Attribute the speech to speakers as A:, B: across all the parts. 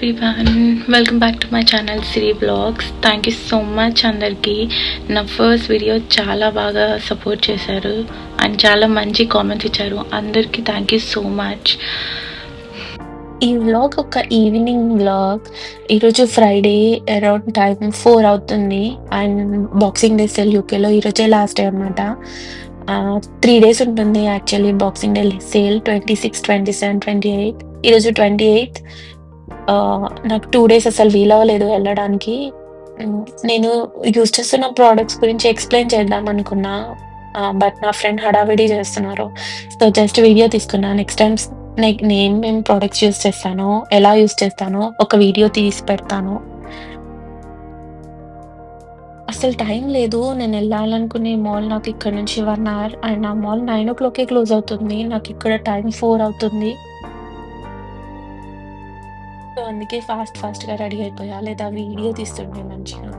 A: Everyone, welcome back to my channel Siri blogs. Thank you so much అందరికీ. నా first video చాలా బాగా support చేశారు అండ్ చాలా మంచి కామెంట్స్ ఇచ్చారు. అందరికీ థ్యాంక్ యూ సో మచ్. ఈ వ్లాగ్ ఒక ఈవినింగ్ వ్లాగ్. ఈరోజు ఫ్రైడే అరౌండ్ టైం 4 అవుతుంది అండ్ బాక్సింగ్ డే సేల్ యూకేలో ఈరోజే లాస్ట్ డే అనమాట. 3 డేస్ ఉంటుంది యాక్చువల్లీ బాక్సింగ్ డే సేల్. 26, 27, 28. ఈరోజు 28. నాకు 2 డేస్ అసలు వీలవ్వలేదు వెళ్ళడానికి. నేను యూజ్ చేస్తున్న ప్రొడక్ట్స్ గురించి ఎక్స్‌ప్లెయిన్ చేద్దాం అనుకున్నా. బట్ నా ఫ్రెండ్ హడావిడి చేస్తున్నారు. సో, జస్ట్ వీడియో తీసుకున్నా. నెక్స్ట్ టైమ్స్ నేనేమేం ప్రొడక్ట్స్ యూజ్ చేస్తానో, ఎలా యూజ్ చేస్తానో ఒక వీడియో తీసి పెడతాను. అసలు టైం లేదు. నేనెళ్ళాలనుకునే మాల్ నాకిక్కడి నుంచి 1 అవర్ అండ్ ఆ మాల్ 9:00కే క్లోజ్ అవుతుంది. నాకిక్కడ టైం 4 అవుతుంది. సో, అందుకే ఫాస్ట్‌గా రెడీ అయిపోయా. లేదా వీడియో తీస్తుండే మంచిగా.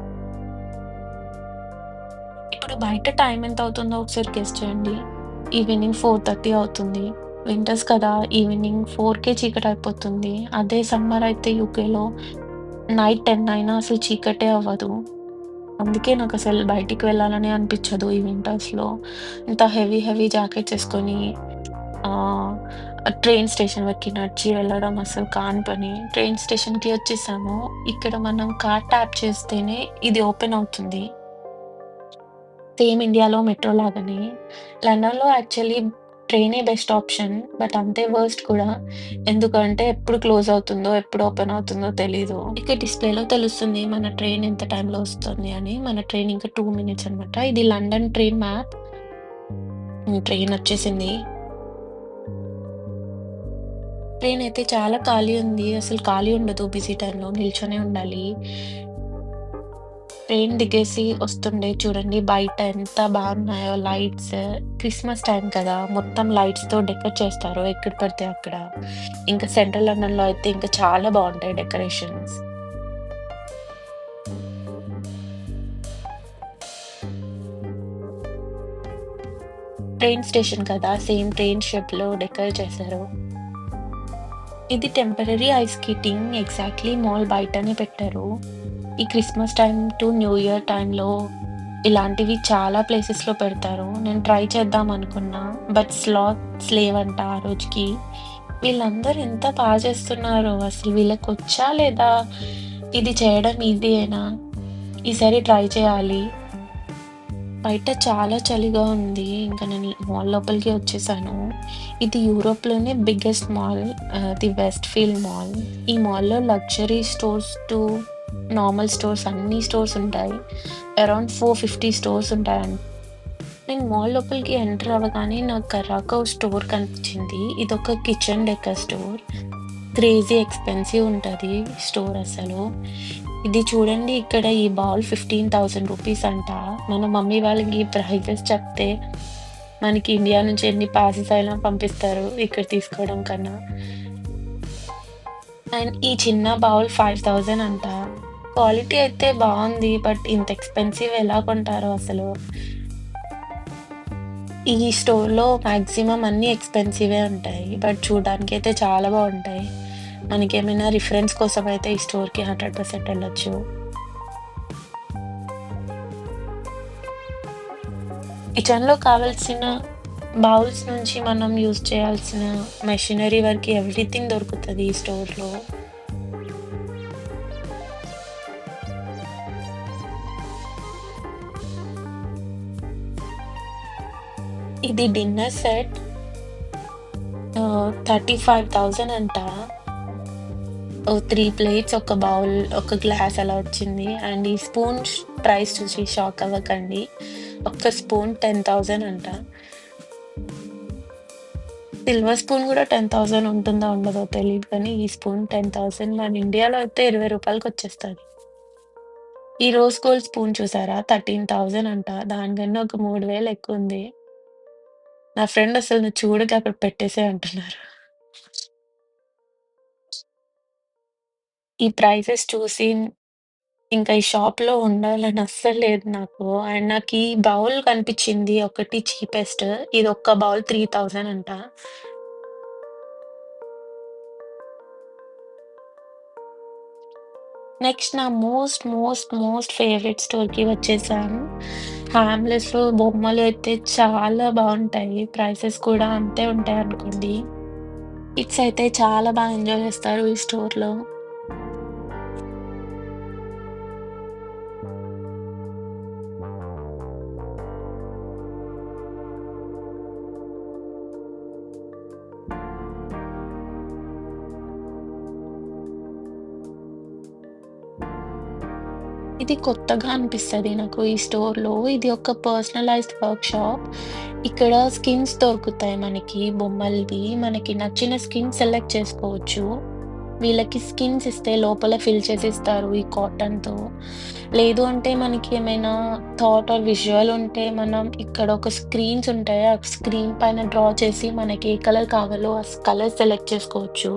A: ఇప్పుడు బయట టైం ఎంత అవుతుందో ఒకసారి గెస్ చేయండి. ఈవినింగ్ 4:30 అవుతుంది. వింటర్స్ కదా! ఈవినింగ్ 4కే చీకటయిపోతుంది. అదే సమ్మర్ అయితే యూకేలో నైట్ 10 అయినా అసలు చీకటే అవ్వదు. అందుకే నాకసలు బయటికి వెళ్ళాలనే అనిపిచ్చదు ఈ వింటర్స్‌లో. ఇంత హెవీ జాకెట్స్ ఏసుకొని ఆహ్, ట్రైన్ స్టేషన్ వరకి నడిచి వెళ్ళడం అసలు కాని పని. ట్రైన్ స్టేషన్‌కి వచ్చేసాము. ఇక్కడ మనం కార్డ్ ట్యాప్ చేస్తేనే ఇది ఓపెన్ అవుతుంది. సేమ్ ఇండియాలో మెట్రో లాగానే. లండన్‌లో యాక్చువల్లీ ట్రైనే బెస్ట్ ఆప్షన్. బట్ అంతే వర్స్ట్ కూడా. ఎందుకంటే ఎప్పుడు క్లోజ్ అవుతుందో, ఎప్పుడు ఓపెన్ అవుతుందో తెలీదు. ఇక్కడ డిస్‌ప్లేలో తెలుస్తుంది మన ట్రైన్ ఎంత టైంలో వస్తుంది అని. మన ట్రైన్ ఇంకా 2 మినిట్స్ అనమాట. ఇది లండన్ ట్రైన్ మ్యాప్. ట్రైన్ వచ్చేసింది. ట్రైన్ అయితే చాలా ఖాళీ ఉంది. అసలు ఖాళీ ఉండదు బిజీ టైంలో. నిల్చొనే ఉండాలి. ట్రైన్ దిగేసి వస్తుండే చూడండి బయట ఎంత బాగున్నాయో లైట్స్. క్రిస్మస్ టైం కదా! మొత్తం లైట్స్‌తో డెకరేట్ చేస్తారు ఎక్కడ పడితే అక్కడ. ఇంకా సెంట్రల్ లండన్‌లో అయితే ఇంకా చాలా బావుంటాయి డెకరేషన్స్. ట్రైన్ స్టేషన్ కదా! సేమ్ ట్రైన్ షేప్‌లో డెకరేట్ చేశారు. ఇది temporary ice skating exactly mall బయటనే పెట్టారు. ఈ Christmas time to new year టైమ్‌లో ఇలాంటివి చాలా ప్లేసెస్‌లో పెడతారు. నేను ట్రై చేద్దాం అనుకున్నా. బట్ స్లాట్స్ లేవంట ఆ రోజుకి. వీళ్ళందరూ ఎంత చేస్తున్నారో అసలు వీళ్ళకొచ్చా లేదా ఇది చేయడం ఈజీయేనా? ఈసారి ట్రై చేయాలి. బయట చాలా చలిగా ఉంది. ఇంకా నేను మాల్ లోపలికి వచ్చేసాను. ఇది యూరోప్‌లోనే biggest mall. The West Field. ఈ మాల్‌లో luxury stores to normal stores అన్ని స్టోర్స్ ఉంటాయి. అరౌండ్ 450 స్టోర్స్ ఉంటాయంట. నేను మాల్ లోపలికి ఎంటర్ అవ్వగానే నాకు కర్రాక ఓ స్టోర్ కనిపించింది. ఇదొక kitchen decor store. Crazy expensive ఉంటది స్టోర్ అసలు. ఇది చూడండి ఇక్కడ ఈ బౌల్ 15,000 రూపీస్ అంట. మన మమ్మీ వాళ్ళకి ఈ ప్రైజెస్ చెప్తే మనకి ఇండియా నుంచి ఎన్ని పార్సెల్స్ అయినా పంపిస్తారు ఇక్కడ తీసుకోవడం కన్నా. అండ్ ఈ చిన్న బౌల్ 5,000 అంట. క్వాలిటీ అయితే బావుంది. బట్ ఇంత ఎక్స్‌పెన్సివ్ ఎలా కొంటారో అసలు. ఈ స్టోర్‌లో మాక్సిమం అన్నీ ఎక్స్‌పెన్సివే ఉంటాయి. బట్ చూడ్డానికైతే చాలా బావుంటాయి. మనకేమైనా రిఫరెన్స్ కోసం అయితే ఈ స్టోర్‌కి 100% ఎళ్ళొచ్చు. కిచెన్‌లో కావాల్సిన బౌల్స్ నుంచి మనం యూజ్ చేయాల్సిన మెషినరీ వరకి ఎవ్రీథింగ్ దొరుకుతది ఈ స్టోర్‌లో. ఇది డిన్నర్ సెట్ 35,000 అంట. 3 ప్లేట్స్, ఒక బౌల్, ఒక గ్లాస్ అలా వచ్చింది. అండ్ ఈ స్పూన్ ప్రైస్ చూసి షాక్ అవ్వకండి. ఒక్క స్పూన్ 10,000 అంట. సిల్వర్ స్పూన్ గూడా 10,000 ఉంటుందో ఉండదో తెలీదు కానీ, ఈ స్పూన్ 10,000 మన ఇండియాలో అయితే రూ. 20కి వచ్చేస్తది. ఈ రోజ్ గోల్డ్ స్పూన్ చూసారా? 13,000 అంట. దానికన్నా ఒక 3,000 ఎక్కువుంది. నా ఫ్రెండ్ అసలు నువ్వు చూడక అక్కడ పెట్టేసేయి అంటున్నారు. ఈ ప్రైసెస్ చూసి ఇంకా ఈ షాప్‌లో ఉండాలని అస్సలు లేదు నాకు. అండ్ నాకీ బౌల్ కనిపిచ్చింది ఒకటి చీపెస్ట్. ఇదొక్క బౌల్ 3,000 అంట. నెక్స్ట్ నా మోస్ట్ ఫేవరెట్ స్టోర్‌కి వచ్చేసాం. హామ్‌లెస్‌లో బొమ్మలు అయితే చాలా బావుంటాయి. ప్రైసెస్ కూడా అంతే ఉంటాయనుకోండి. కిడ్స్ అయితే చాలా ఎంజాయ్ చేస్తారు ఈ స్టోర్‌లో. ఇది కొత్తగా అనిపిస్తది నాకు ఈ స్టోర్‌లో. ఇది ఒక పర్సనలైజ్డ్ వర్క్‌షాప్. ఇక్కడ స్కిన్స్ దొరుకుతాయి మనకి బొమ్మలవి. మనకి నచ్చిన స్కిన్ సెలెక్ట్ చేసుకోవచ్చు. వీళ్ళకి స్కిన్స్ ఇస్తే లోపల ఫిల్ చేసి ఇస్తారు ఈ కాటన్‌తో. లేదు అంటే మనకి ఏమైనా థాట్ ఆర్ విజువల్ ఉంటే మనం ఇక్కడ ఒక స్క్రీన్స్ ఉంటాయి. ఆ స్క్రీన్ పైన డ్రా చేసి మనకి ఏ కలర్ కావాలో ఆ కలర్ సెలెక్ట్ చేసుకోవచ్చు.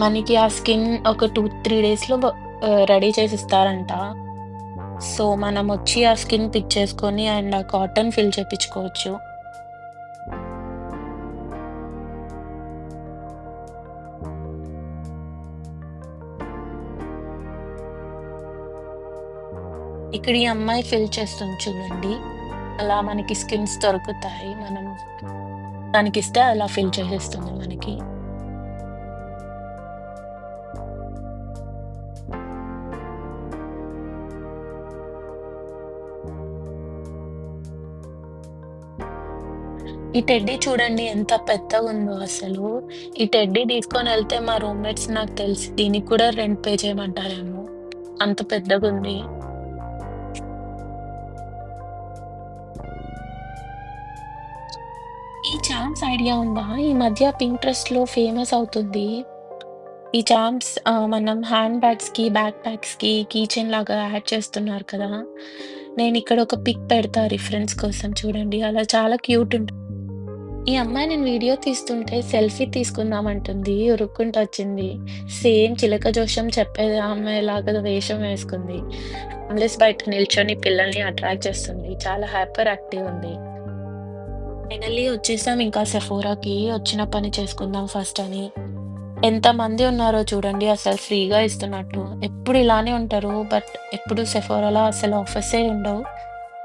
A: మనకి ఆ స్కిన్ ఒక 2, 3 డేస్‌లో రెడీ చేసిస్తారంట. సో, మనమొచ్చి ఆ స్కిన్ పిక్ చేసుకొని అండ్ ఆ కాటన్ ఫిల్ చేపించుకోవచ్చు. ఇక్కడ ఈ అమ్మాయి ఫిల్ చేస్తుంది చూడండి. అలా మనకి స్కిన్స్ దొరుకుతాయి. మనం తనకిస్తే అలా ఫిల్ చేసేస్తుంది మనకి. ఈ టెడ్డీ చూడండి ఎంత పెద్దగుందో అసలు. ఈ టెడ్డీ తీసుకొనెళ్తే మా రూమ్‌మేట్స్ నాకు తెలిసి దీనికి కూడా రెంట్ పే చేయమంటారేమో. అంత పెద్దగుంది. ఈ చార్మ్స్ ఐడియా ఉందా? ఈ మధ్య పింట్రెస్ట్‌లో ఫేమస్ అవుతుంది. ఈ చార్మ్స్ మనం హ్యాండ్ బ్యాగ్స్‌కి, బ్యాక్ ప్యాక్స్‌కి కీ చైన్ లాగా యాడ్ చేస్తున్నారు కదా! నేనిక్కడ ఒక పిక్ పెడతా రిఫరెన్స్ కోసం చూడండి. అలా చాలా క్యూట్ ఉంటుంది. ఈ అమ్మాయి నేను వీడియో తీస్తుంటే సెల్ఫీ తీసుకుందాం అంటుంది. ఉరుక్కుంటూ వచ్చింది. సేమ్ చిలక జోష్యం చెప్పేది ఆమెలాగా వేషం వేసుకుంది. హామ్లెస్ బయట నిల్చొని పిల్లల్ని అట్రాక్ట్ చేస్తుంది. చాలా హైపర్ యాక్టివ్ ఉంది. ఫైనల్లీ వచ్చేసాం ఇంకా సెఫోరాకి. వచ్చిన పని చేసుకుందాం ఫస్ట్ అని. ఎంతమంది ఉన్నారో చూడండి అసలు ఫ్రీగా ఇస్తున్నట్టు. ఎప్పుడు ఇలానే ఉంటారు. బట్ ఎప్పుడు సెఫోరాలో అసలు ఆఫర్సే ఉండవు.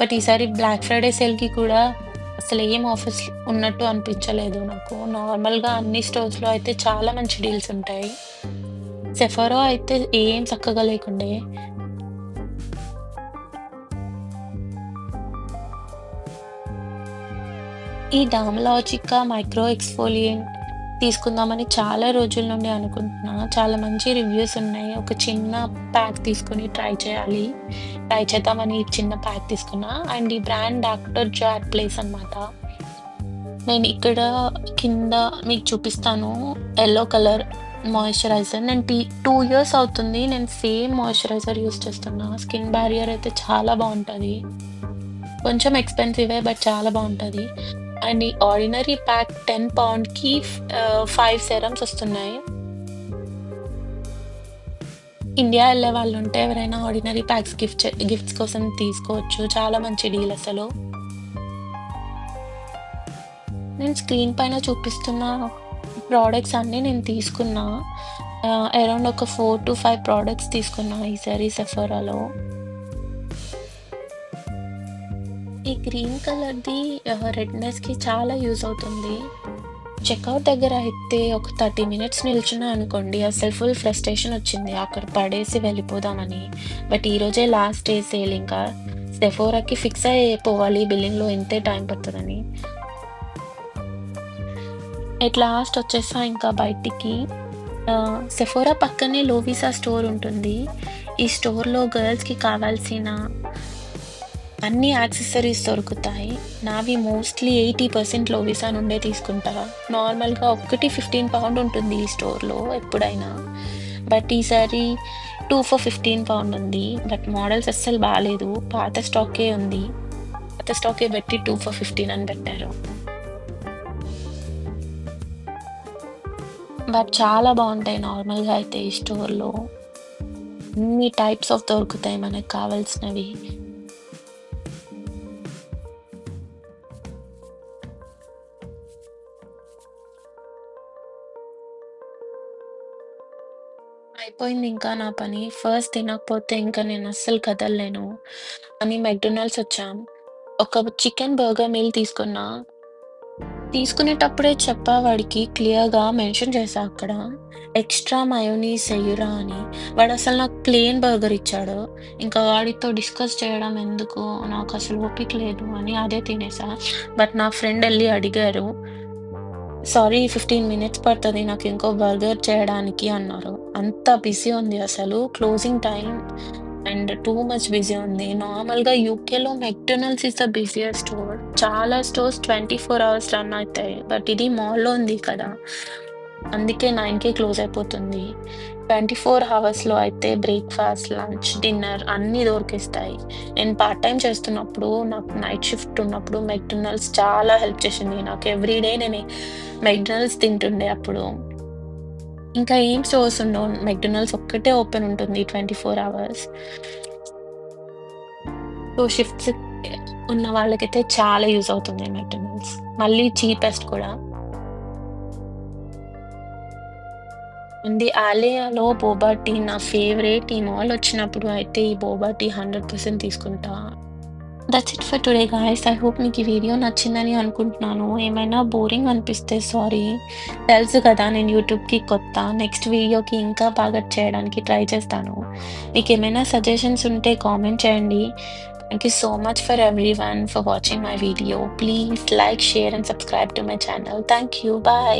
A: బట్ ఈసారి బ్లాక్ ఫ్రైడే సేల్‌కి కూడా అసలు ఏం ఆఫర్స్ ఉన్నట్టు అనిపించలేదు నాకు. నార్మల్‌గా అన్ని స్టోర్స్‌లో అయితే చాలా మంచి డీల్స్ ఉంటాయి. సెఫోరా అయితే ఏం చక్కగా లేకుండే. ఈ డామలాజికా మైక్రో ఎక్స్ఫోలియంట్ తీసుకుందామని చాలా రోజుల నుండి అనుకుంటున్నా. చాలా మంచి రివ్యూస్ ఉన్నాయి. ఒక చిన్న ప్యాక్ తీసుకొని ట్రై చేయాలి. ట్రై చేద్దామని ఈ చిన్న ప్యాక్ తీసుకున్నా. అండ్ ఈ బ్రాండ్ డాక్టర్ జాట్ ప్లేస్ అనమాట. నేను ఇక్కడ కింద మీకు చూపిస్తాను. Yellow colour moisturiser. నేను 2 ఇయర్స్ అవుతుంది. నేను సేమ్ మాయిశ్చరైజర్ యూజ్ చేస్తున్నా. స్కిన్ బ్యారియర్ అయితే చాలా బావుంటది. కొంచెం ఎక్స్‌పెన్సివే బట్ చాలా బావుంటది. అండ్ ఈ ఆర్డినరీ ప్యాక్ 10 పౌండ్‌కి 5 సెరమ్స్ వస్తున్నాయి. ఇండియా ఎళ్ళే వాళ్ళుంటే ఎవరైనా ఆర్డినరీ ప్యాక్స్ గిఫ్ట్స్ కోసం తీసుకోవచ్చు. చాలా మంచి డీల్ అసలు. నేను స్క్రీన్ పైన చూపిస్తున్న ప్రొడక్ట్స్ అన్నీ నేను తీసుకున్నా. అరౌండ్ ఒక 4-5 ప్రొడక్ట్స్ తీసుకున్నా ఈసారి సెఫోరాలో. ఈ గ్రీన్ కలర్‌ది రెడ్‌నెస్‌కి చాలా యూజ్ అవుతుంది. చెక్‌ఔట్ దగ్గర అయితే ఒక 30 మినిట్స్ నిల్చున్నా అనుకోండి, అసలు ఫుల్ ఫ్రస్ట్రేషన్ వచ్చింది. అక్కడ పడేసి వెళ్ళిపోదామని. బట్ ఈరోజే లాస్ట్ డే సేల్ ఇంకా. సెఫోరాకి ఫిక్స్ అయిపోవాలి బిల్లింగ్‌లో ఇంతే టైం పడతదని. ఎట్ లాస్ట్ వచ్చేసా ఇంకా బయటికి. సెఫోరా పక్కనే లోవిసా స్టోర్ ఉంటుంది. ఈ స్టోర్‌లో గర్ల్స్‌కి కావాల్సిన అన్ని యాక్సెసరీస్ దొరుకుతాయి. నావి మోస్ట్‌లీ 80% లోవిసా నుండే తీసుకుంటా. నార్మల్‌గా ఒక్కటి 15 పౌండ్ ఉంటుంది ఈ స్టోర్‌లో ఎప్పుడైనా. బట్ ఈసారి 2 ఫర్ 15 పౌండ్ ఉంది. బట్ మోడల్స్ అస్సలు బాలేదు. పాత స్టాకే ఉంది. పాత స్టాకే పెట్టి 2 ఫర్ 15 అని పెట్టారు. బట్ చాలా బావుంటాయి నార్మల్‌గా అయితే ఈ స్టోర్‌లో. అన్ని టైప్స్ ఆఫ్ దొరుకుతాయి మనకు కావాల్సినవి. అయిపోయింది ఇంకా నా పని. ఫస్ట్ తినకపోతే ఇంకా నేను అస్సలు కదలలేను అని మెక్‌డొనాల్డ్స్ వచ్చాం. ఒక చికెన్ బర్గర్ మీల్ తీసుకున్నా. తీసుకునేటప్పుడే చెప్పా వాడికి క్లియర్‌గా మెన్షన్ చేశా అక్కడ. ఎక్స్‌ట్రా మయోనీస్ ఎయ్యరా అని. వాడసలు నాకు ప్లెయిన్ బర్గర్ ఇచ్చాడు. ఇంకా వాడితో డిస్కస్ చేయడం ఎందుకు, నాకసలు ఓపిక లేదు అని అదే తినేసా. బట్ నా ఫ్రెండ్ ఎళ్లి అడిగారు. సారీ 15 మినిట్స్ పడతది నాకు ఇంకో బర్గర్ చేయడానికి అన్నారు. అంత బిజీ ఉంది అసలు. Closing time and too much busy ఉంది. నార్మల్‌గా యూకేలో McDonald's is the busiest store. చాలా స్టోర్స్ 24 అవర్స్ రన్ అయితాయి. బట్ ఇది మాల్‌లో ఉంది కదా! అందుకే 9కే క్లోజ్ అయిపోతుంది. 24 హవర్స్‌లో అయితే బ్రేక్‌ఫాస్ట్, లంచ్, డిన్నర్ అన్నీ దొరికేస్తాయి. నేను పార్ట్ టైమ్ చేస్తున్నప్పుడు నాకు నైట్ షిఫ్ట్ ఉన్నప్పుడు మెక్‌డొనాల్డ్స్ చాలా హెల్ప్ చేసింది. నాకు ఎవ్రీ డే నేను మెక్‌డొనాల్డ్స్ తింటుండే అప్పుడు. ఇంకా ఏం స్టోర్స్ ఉండవు. మెక్‌డొనాల్డ్స్ ఒక్కటే ఓపెన్ ఉంటుంది 24 అవర్స్. సో, షిఫ్ట్స్ ఉన్న వాళ్ళకైతే చాలా యూజ్ అవుతుంది మెక్‌డొనాల్డ్స్. మళ్ళీ చీపెస్ట్ కూడా. ఉంది ఆలియాలో బోబా టీ నా ఫేవరెట్. ఈ మాల్ వచ్చినప్పుడు అయితే ఈ బోబా టీ 100% తీసుకుంటా. That's it for today guys. I hope మీకు ఈ వీడియో నచ్చిందని అనుకుంటున్నాను. ఏమైనా బోరింగ్ అనిపిస్తే సారీ. తెలుసు కదా నేను యూట్యూబ్‌కి కొత్త. నెక్స్ట్ వీడియోకి ఇంకా బాగా చేయడానికి ట్రై చేస్తాను. మీకేమైనా సజెషన్స్ ఉంటే కామెంట్ చేయండి. Thank you so much for everyone for watching my video. Please like, share and subscribe to my channel. Thank you. By.